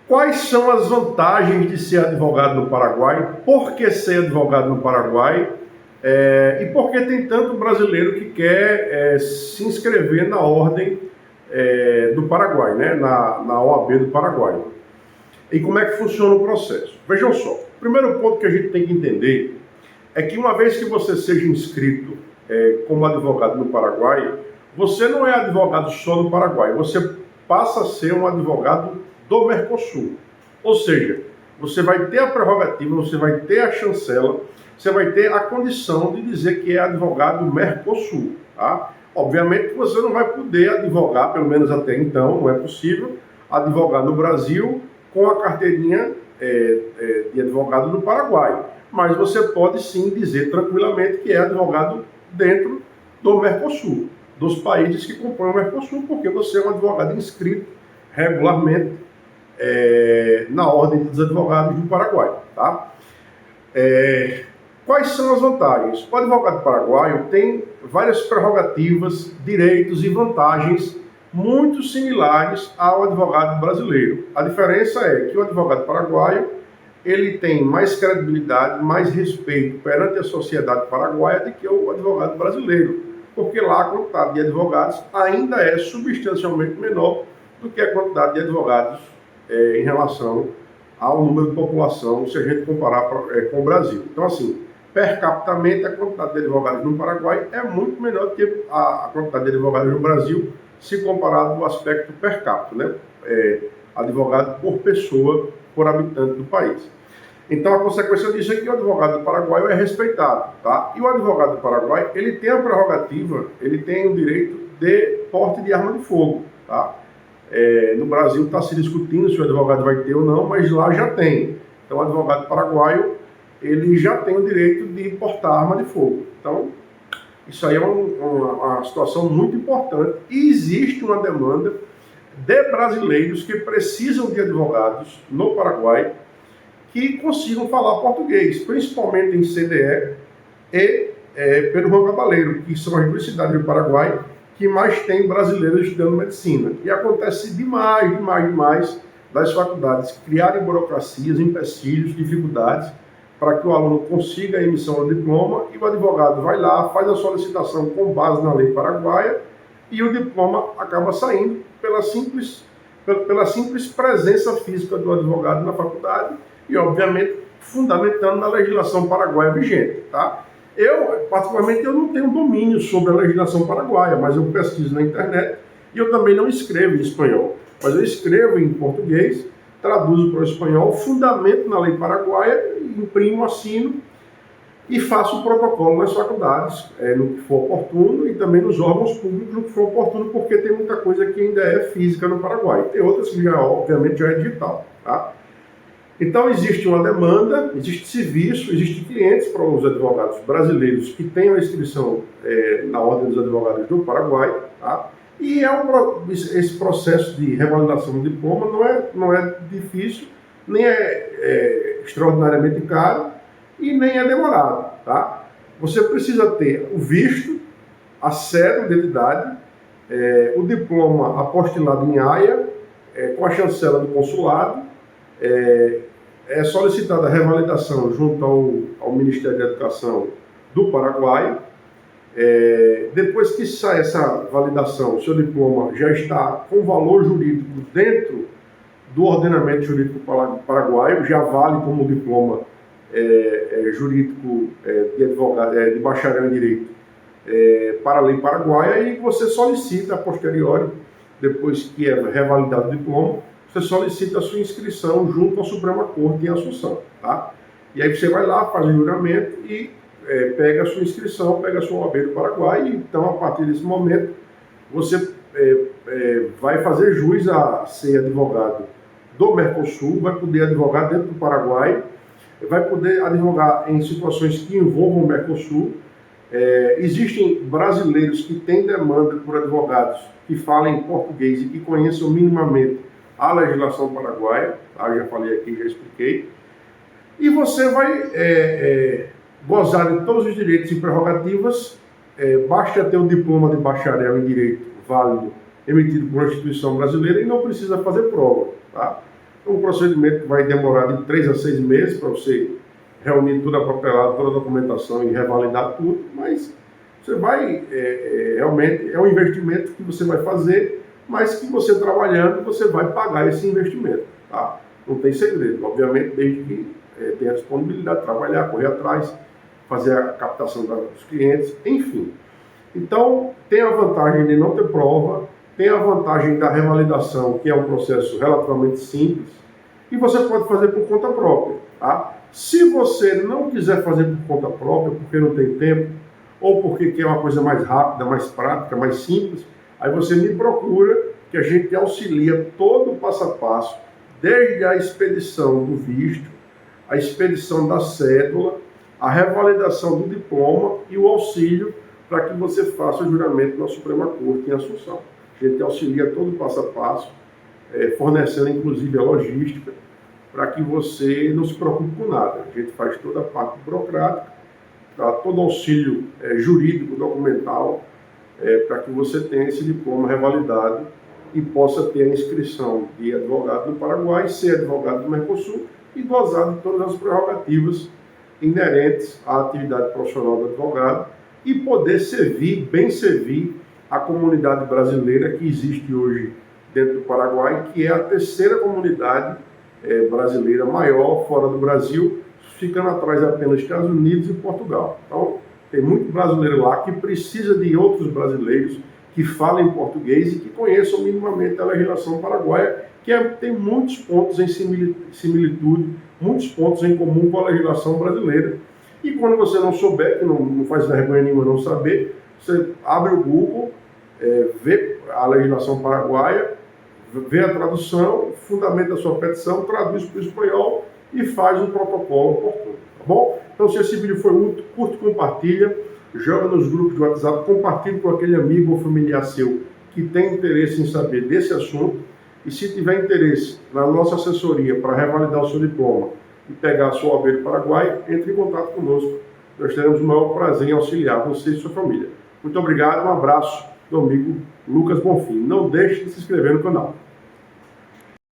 Quais são as vantagens de ser advogado no Paraguai? Por que ser advogado no Paraguai? E por que tem tanto brasileiro que quer se inscrever na ordem do Paraguai, né? na OAB do Paraguai? E como é que funciona o processo? Vejam só, o primeiro ponto que a gente tem que entender é que uma vez que você seja inscrito como advogado no Paraguai, você não é advogado só do Paraguai, você passa a ser um advogado do Mercosul. Ou seja, você vai ter a prerrogativa, você vai ter a chancela, você vai ter a condição de dizer que é advogado Mercosul. Tá? Obviamente que você não vai poder advogar, pelo menos até então, não é possível, advogar no Brasil com a carteirinha de advogado do Paraguai. Mas você pode sim dizer tranquilamente que é advogado dentro do Mercosul, dos países que compõem o Mercosul, porque você é um advogado inscrito regularmente na ordem dos advogados do Paraguai. Tá? Quais são as vantagens? O advogado paraguaio tem várias prerrogativas, direitos e vantagens muito similares ao advogado brasileiro. A diferença é que o advogado paraguaio ele tem mais credibilidade, mais respeito perante a sociedade paraguaia do que o advogado brasileiro, porque lá a quantidade de advogados ainda é substancialmente menor do que a quantidade de advogados em relação ao número de população, se a gente comparar com o Brasil. Então, assim, per capita, a quantidade de advogados no Paraguai é muito menor do que a quantidade de advogados no Brasil, se comparado no aspecto per capita, né? Advogado por pessoa, por habitante do país. Então, a consequência disso é que o advogado paraguaio é respeitado, tá? E o advogado do Paraguai, ele tem a prerrogativa, ele tem o direito de porte de arma de fogo, tá? No Brasil está se discutindo se o advogado vai ter ou não, mas lá já tem. Então, o advogado paraguaio, ele já tem o direito de portar arma de fogo. Então, isso aí é uma situação muito importante. E existe uma demanda de brasileiros que precisam de advogados no Paraguai que consigam falar português, principalmente em CDE e Pedro Juan Cabaleiro, que são as duas cidades do Paraguai que mais tem brasileiros estudando medicina. E acontece demais das faculdades criarem burocracias, empecilhos, dificuldades para que o aluno consiga a emissão do diploma e o advogado vai lá, faz a solicitação com base na lei paraguaia e o diploma acaba saindo pela simples presença física do advogado na faculdade e, obviamente, fundamentando na legislação paraguaia vigente, tá? Particularmente, eu não tenho domínio sobre a legislação paraguaia, mas eu pesquiso na internet e eu também não escrevo em espanhol, mas eu escrevo em português, traduzo para o espanhol, fundamento na lei paraguaia, imprimo, assino e faço o protocolo nas faculdades, no que for oportuno, e também nos órgãos públicos, no que for oportuno, porque tem muita coisa que ainda é física no Paraguai. Tem outras que, obviamente, já é digital. Tá? Então, existe uma demanda, existe serviço, existem clientes para os advogados brasileiros que tenham a inscrição na Ordem dos Advogados do Paraguai, tá? E esse processo de revalidação do diploma não é difícil, nem é extraordinariamente caro e nem é demorado. Tá? Você precisa ter o visto, a cédula de identidade, o diploma apostilado em Haia, com a chancela do consulado, é solicitada a revalidação junto ao Ministério da Educação do Paraguai. Depois que sai essa validação, o seu diploma já está com valor jurídico dentro do ordenamento jurídico paraguaio, já vale como diploma jurídico de advogado, de bacharel em direito para a lei paraguaia, e você solicita a posteriori, depois que é revalidado o diploma, você solicita a sua inscrição junto à Suprema Corte em Assunção, tá? E aí você vai lá, faz o juramento e pega a sua inscrição, pega a sua OAB do Paraguai, e então, a partir desse momento, você vai fazer jus a ser advogado do Mercosul, vai poder advogar dentro do Paraguai, vai poder advogar em situações que envolvam o Mercosul. Existem brasileiros que têm demanda por advogados que falem português e que conheçam minimamente a legislação paraguaia, tá? Já falei aqui, já expliquei. E você vai gozar de todos os direitos e prerrogativas, basta ter um diploma de bacharel em direito válido, emitido por uma instituição brasileira, e não precisa fazer prova. Tá? É um procedimento que vai demorar de 3 a 6 meses para você reunir toda a papelada, toda a documentação e revalidar tudo, mas você vai, realmente, é um investimento que você vai fazer, mas que você trabalhando, você vai pagar esse investimento, tá? Não tem segredo, obviamente, desde que tenha a disponibilidade de trabalhar, correr atrás, fazer a captação dos clientes, enfim. Então, tem a vantagem de não ter prova, tem a vantagem da revalidação, que é um processo relativamente simples, e você pode fazer por conta própria, tá? Se você não quiser fazer por conta própria, porque não tem tempo, ou porque quer uma coisa mais rápida, mais prática, mais simples, aí você me procura, que a gente auxilia todo o passo a passo, desde a expedição do visto, a expedição da cédula, a revalidação do diploma e o auxílio para que você faça o juramento na Suprema Corte em Assunção. A gente auxilia todo o passo a passo, fornecendo inclusive a logística, para que você não se preocupe com nada. A gente faz toda a parte burocrática, dá todo o auxílio jurídico, documental, para que você tenha esse diploma revalidado e possa ter a inscrição de advogado do Paraguai, ser advogado do Mercosul e gozar de todas as prerrogativas inerentes à atividade profissional do advogado e poder servir, bem servir, a comunidade brasileira que existe hoje dentro do Paraguai, que é a terceira comunidade brasileira maior fora do Brasil, ficando atrás apenas dos Estados Unidos e Portugal. Então, tem muito brasileiro lá que precisa de outros brasileiros que falem português e que conheçam minimamente a legislação paraguaia, que tem muitos pontos em similitude, muitos pontos em comum com a legislação brasileira. E quando você não souber, que não faz vergonha nenhuma não saber, você abre o Google, vê a legislação paraguaia, vê a tradução, fundamenta a sua petição, traduz para o espanhol e faz um protocolo oportuno, tá bom? Então, se esse vídeo foi útil, curte, compartilha, joga nos grupos de WhatsApp, compartilhe com aquele amigo ou familiar seu que tem interesse em saber desse assunto. E se tiver interesse na nossa assessoria para revalidar o seu diploma e pegar a sua OAB do Paraguai, entre em contato conosco. Nós teremos o maior prazer em auxiliar você e sua família. Muito obrigado, um abraço do amigo Lucas Bonfim. Não deixe de se inscrever no canal.